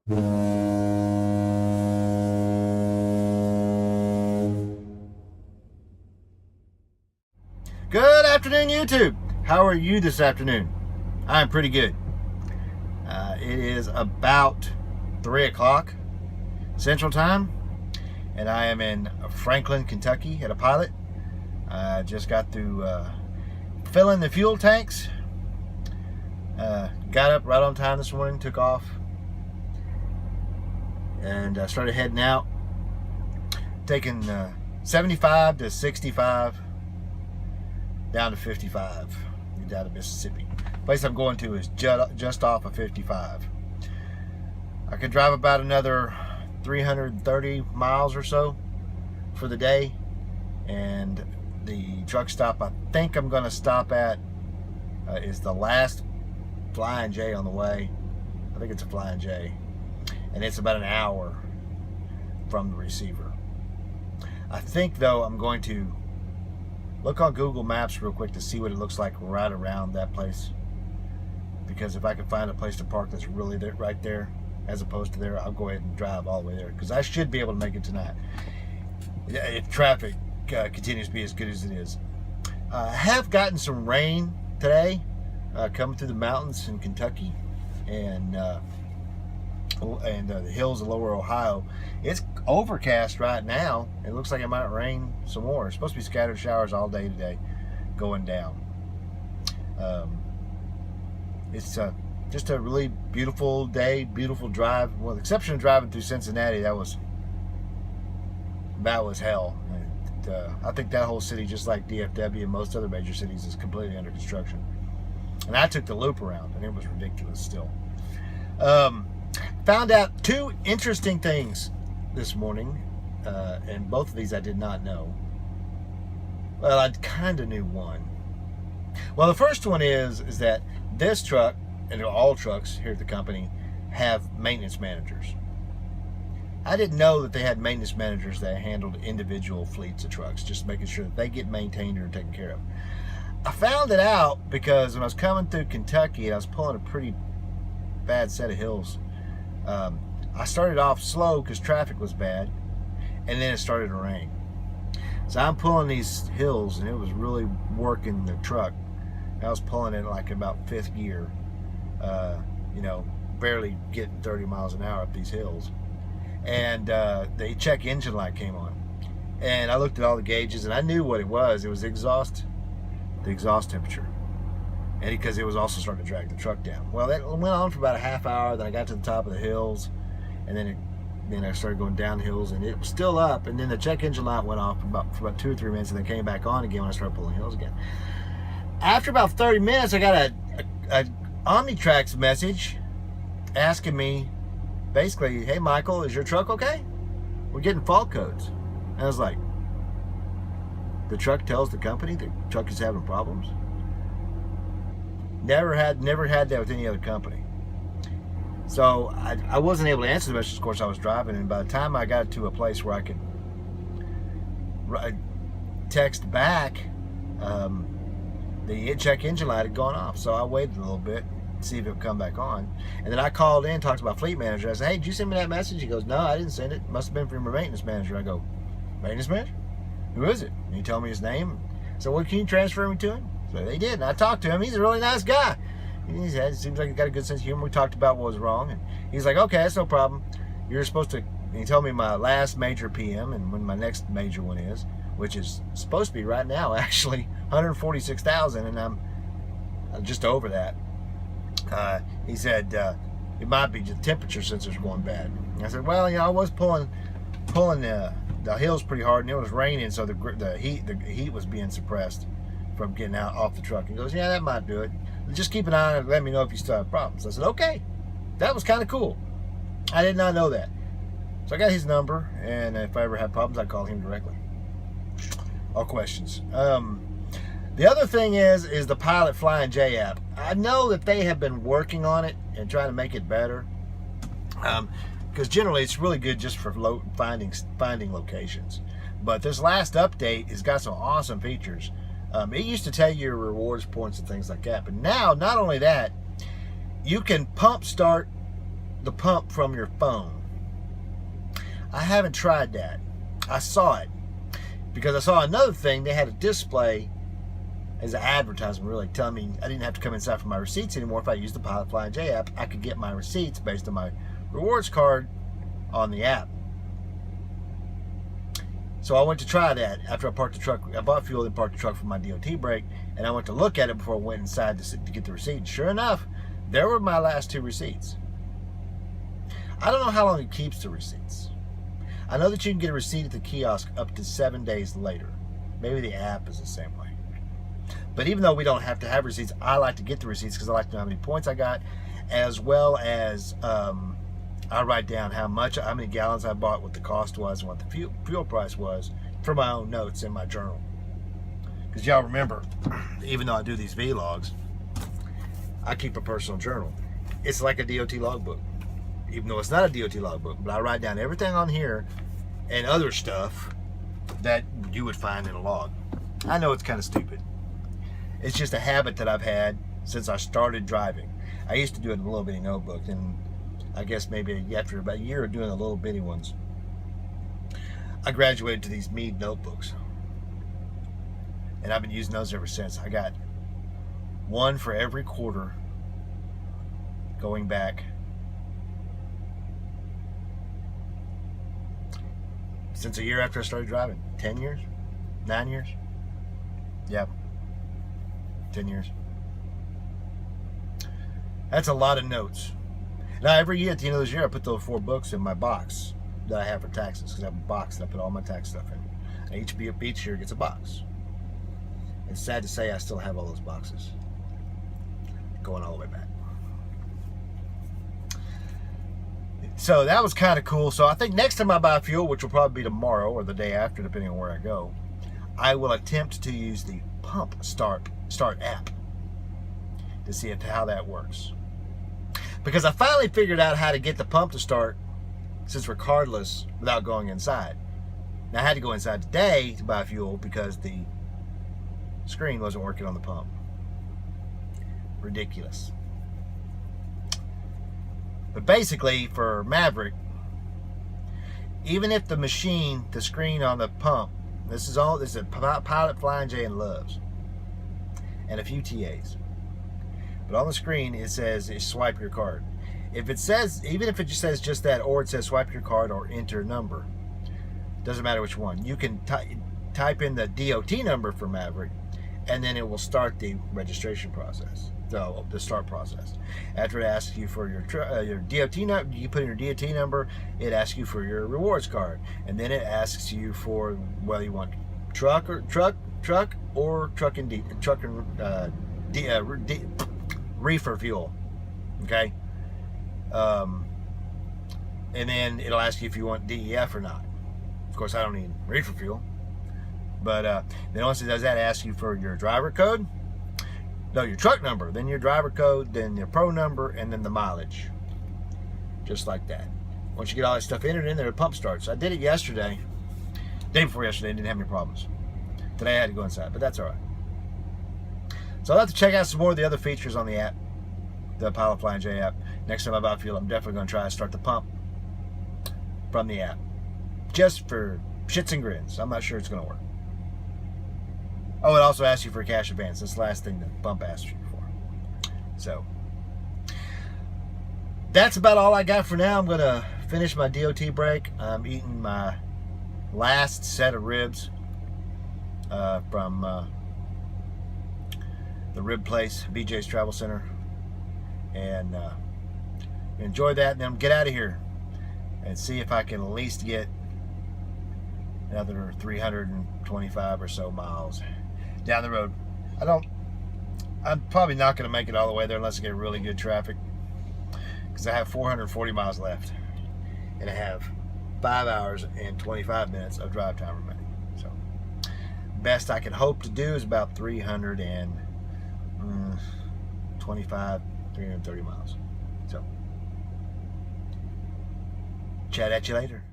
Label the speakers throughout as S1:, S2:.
S1: Good afternoon, YouTube. How are you this afternoon? I'm pretty good. It is about 3 o'clock Central Time, and I am in Franklin, Kentucky at a pilot. I just got through filling the fuel tanks. Got up right on time this morning, took off, and started heading out, taking 75 to 65 down to 55, down to Mississippi. The place I'm going to is just off of 55. I could drive about another 330 miles or so for the day, and the truck stop I think I'm going to stop at is the last Flying J on the way. I think it's a Flying J, and it's about an hour from the receiver. I think though I'm going to look on Google Maps real quick to see what it looks like right around that place, because if I can find a place to park that's really there, right there, as opposed to there, I'll go ahead and drive all the way there, because I should be able to make it tonight if traffic continues to be as good as it is. I have gotten some rain today coming through the mountains in Kentucky and the hills of lower Ohio. It's overcast right now. It looks like it might rain some more. It's supposed to be scattered showers all day today going down. It's just a really beautiful day, beautiful drive. Well, with the exception of driving through Cincinnati, that was hell. And, I think that whole city, just like DFW and most other major cities, is completely under construction. And I took the loop around, and it was ridiculous still. Found out two interesting things this morning, and both of these I did not know. Well, I kind of knew one. Well, the first one is that this truck, and all trucks here at the company, have maintenance managers. I didn't know that they had maintenance managers that handled individual fleets of trucks, just making sure that they get maintained or taken care of. I found it out because when I was coming through Kentucky and I was pulling a pretty bad set of hills, I started off slow because traffic was bad, and then it started to rain. So I'm pulling these hills, and it was really working the truck. I was pulling it like about 5th gear, barely getting 30 miles an hour up these hills. And the check engine light came on, and I looked at all the gauges, and I knew what it was. It was the exhaust temperature, and because it was also starting to drag the truck down. Well, that went on for about a half hour. Then I got to the top of the hills, and then I started going down hills, and it was still up. And then the check engine light went off for about 2 or 3 minutes, and then came back on again when I started pulling hills again. After about 30 minutes, I got a Omnitrax message asking me, basically, "Hey Michael, is your truck okay? We're getting fault codes." And I was like, the truck tells the company the truck is having problems? Never had that with any other company. So I wasn't able to answer the message. Of course, I was driving, and by the time I got to a place where I could text back, the check engine light had gone off. So I waited a little bit to see if it would come back on, and then I called in, talked to my fleet manager. I said, "Hey, did you send me that message?" He goes, "No, I didn't send it. It must have been from your maintenance manager." I go, "Maintenance manager? Who is it?" And he told me his name. So, "Well, can you transfer me to him?" So they did, and I talked to him. He's a really nice guy. It seems like he's got a good sense of humor. We talked about what was wrong, and he's like, "Okay, that's no problem. You're supposed to," and he told me my last major PM and when my next major one is, which is supposed to be right now, actually, 146,000, and I'm just over that. He said, it might be just temperature sensors going bad. And I said, "Well, I was pulling the hills pretty hard, and it was raining, so the heat was being suppressed from getting out off the truck." He goes, "Yeah, that might do it. Just keep an eye on it and let me know if you still have problems." I said, "Okay." That was kind of cool. I did not know that. So I got his number, and if I ever have problems, I'd call him directly. All questions. The other thing is the Pilot Flying J app. I know that they have been working on it and trying to make it better, because generally it's really good just for finding locations. But this last update has got some awesome features. It used to tell you your rewards points and things like that, but now not only that, you can pump start the pump from your phone. I haven't tried that. I saw it because I saw another thing. They had a display as an advertisement, really telling me I didn't have to come inside for my receipts anymore. If I used the Pilot Flying J app, I could get my receipts based on my rewards card on the app. So I went to try that after I parked the truck. I bought fuel and parked the truck for my DOT break, and I went to look at it before I went inside to get the receipt. And sure enough, there were my last 2 receipts. I don't know how long it keeps the receipts. I know that you can get a receipt at the kiosk up to 7 days later. Maybe the app is the same way. But even though we don't have to have receipts, I like to get the receipts because I like to know how many points I got, as well as I write down how many gallons I bought, what the cost was, and what the fuel price was for my own notes in my journal. Because y'all remember, even though I do these vlogs, I keep a personal journal. It's like a DOT logbook. Even though it's not a DOT logbook, but I write down everything on here and other stuff that you would find in a log. I know it's kind of stupid. It's just a habit that I've had since I started driving. I used to do it in a little bitty notebook, and I guess maybe after about a year of doing the little bitty ones, I graduated to these Mead notebooks. And I've been using those ever since. I got one for every quarter going back since a year after I started driving. 10 years? 9 years? Yeah. 10 years. That's a lot of notes. Now, every year at the end of this year, I put those 4 books in my box that I have for taxes, because I have a box that I put all my tax stuff in. And each year gets a box. It's sad to say I still have all those boxes going all the way back. So that was kind of cool. So I think next time I buy fuel, which will probably be tomorrow or the day after, depending on where I go, I will attempt to use the Pump Start app to see how that works. Because I finally figured out how to get the pump to start since we're cardless without going inside. Now I had to go inside today to buy fuel because the screen wasn't working on the pump. Ridiculous. But basically, for Maverick, even if the screen on the pump, this is a Pilot Flying J and Loves, and a few TAs. But on the screen, it says swipe your card. If it says, even if it just says just that, or it says swipe your card or enter number, doesn't matter which one. You can type in the DOT number for Maverick, and then it will start the registration process. So the start process. After it asks you for your DOT number, you put in your DOT number. It asks you for your rewards card, and then it asks you for whether you want truck and reefer fuel. Okay. And then it'll ask you if you want DEF or not. Of course, I don't need reefer fuel. But then once it does that, it asks you for your driver code. No, your truck number, then your driver code, then your pro number, and then the mileage. Just like that. Once you get all that stuff entered in there, the pump starts. I did it yesterday. Day before yesterday, didn't have any problems. Today I had to go inside, but that's all right. So I'll have to check out some more of the other features on the app, the Pilot Flying J app. Next time I buy fuel, I'm definitely going to try to start the pump from the app. Just for shits and grins. I'm not sure it's going to work. Oh, it also asks you for a cash advance. That's the last thing the pump asks you for. So, that's about all I got for now. I'm going to finish my DOT break. I'm eating my last set of ribs from the rib place, BJ's Travel Center. And enjoy that, and then get out of here and see if I can at least get another 325 or so miles down the road. I'm probably not going to make it all the way there unless I get really good traffic, because I have 440 miles left and I have 5 hours and 25 minutes of drive time remaining. So best I can hope to do is about 330 miles. So chat at you later.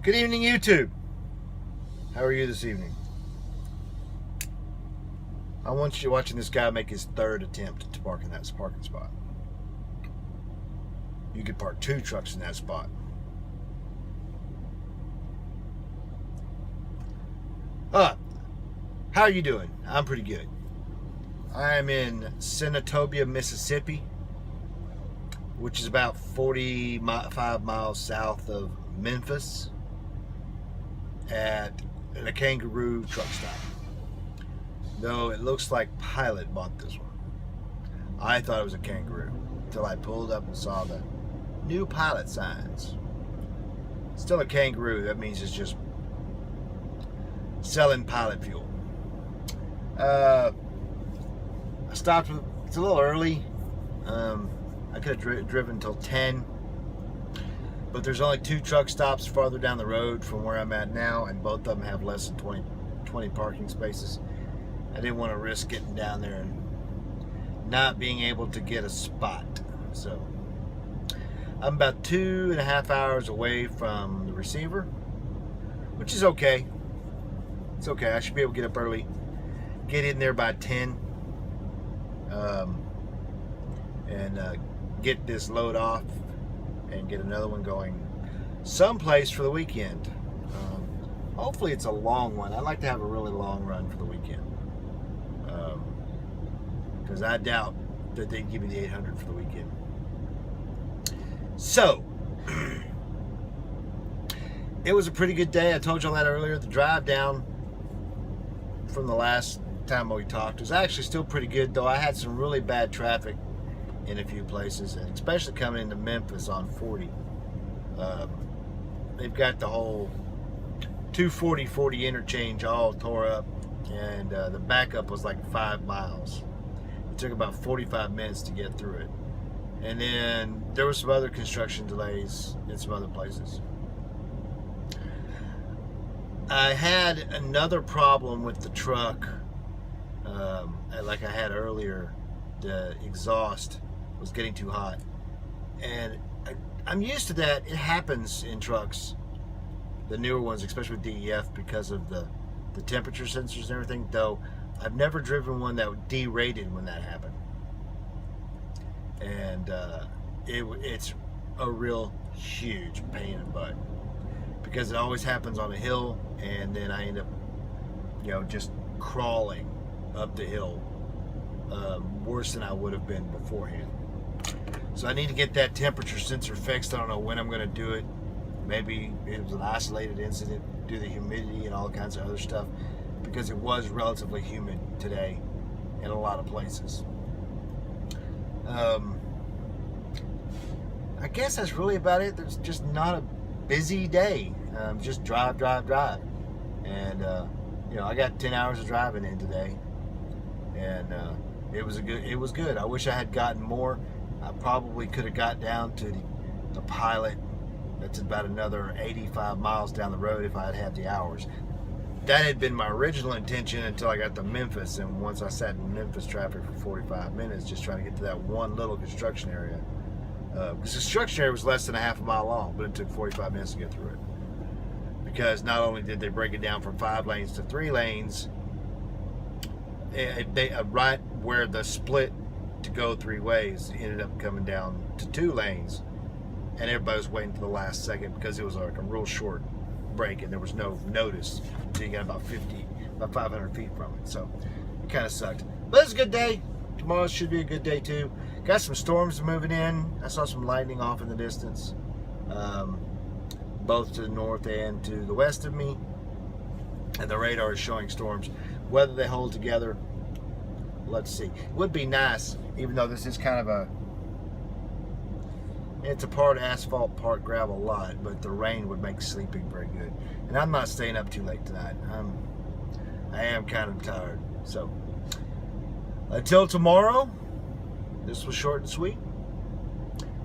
S1: Good evening, YouTube. How are you this evening? I want you watching this guy make his third attempt to park in that parking spot. You could park 2 trucks in that spot. How are you doing? I'm pretty good. I'm in Senatobia, Mississippi, which is about 45 miles south of Memphis, at a kangaroo truck stop. Though it looks like Pilot bought this one. I thought it was a kangaroo until I pulled up and saw the new Pilot signs. Still a kangaroo. That means it's just selling Pilot fuel. I stopped. It's a little early. I could have driven until 10, but there's only 2 truck stops farther down the road from where I'm at now, and both of them have less than 20 parking spaces. I didn't want to risk getting down there and not being able to get a spot. So I'm about 2.5 hours away from the receiver, which is okay. It's okay. I should be able to get up early, get in there by 10, and get this load off and get another one going someplace for the weekend. Hopefully it's a long one. I'd like to have a really long run for the weekend, because I doubt that they'd give me the 800 for the weekend. So it was a pretty good day. I told you all that earlier. The drive down from the last time we talked was actually still pretty good, though I had some really bad traffic in a few places, and especially coming into Memphis on 40. They've got the whole 240-40 interchange all tore up, and the backup was like 5 miles. It took about 45 minutes to get through it. And then there were some other construction delays in some other places. I had another problem with the truck, like I had earlier. The exhaust was getting too hot, and I'm used to that. It happens in trucks, the newer ones, especially with DEF, because of the temperature sensors and everything. Though I've never driven one that derated when that happened, and it's a real huge pain in the butt, because it always happens on a hill, and then I end up, just crawling up the hill, worse than I would have been beforehand. So I need to get that temperature sensor fixed. I don't know when I'm going to do it. Maybe it was an isolated incident due to the humidity and all kinds of other stuff, because it was relatively humid today in a lot of places. I guess that's really about it. There's just not a busy day. Just drive. And I got 10 hours of driving in today, and it was good. I wish I had gotten more. I probably could have got down to the Pilot. That's about another 85 miles down the road if I had had the hours. That had been my original intention until I got to Memphis, and once I sat in Memphis traffic for 45 minutes just trying to get to that one little construction area. Because the construction area was less than a half a mile long, but it took 45 minutes to get through it. Because not only did they break it down from 5 lanes to 3 lanes, right where the split to go 3 ways ended up coming down to 2 lanes, and everybody was waiting to the last second because it was like a real short break, and there was no notice until you got about 500 feet from it. So it kind of sucked, but it's a good day. Tomorrow should be a good day too. Got some storms moving in. I saw some lightning off in the distance, both to the north and to the west of me, and the radar is showing storms. Whether they hold together, let's see. It would be nice, even though this is kind of it's a part asphalt, part gravel lot, but the rain would make sleeping very good. And I'm not staying up too late tonight. I am kind of tired. So until tomorrow, this was short and sweet,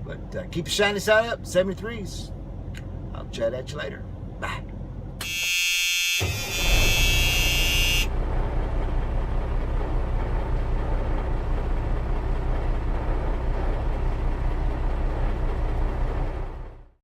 S1: but keep your shiny side up. 73s. I'll chat at you later. Bye.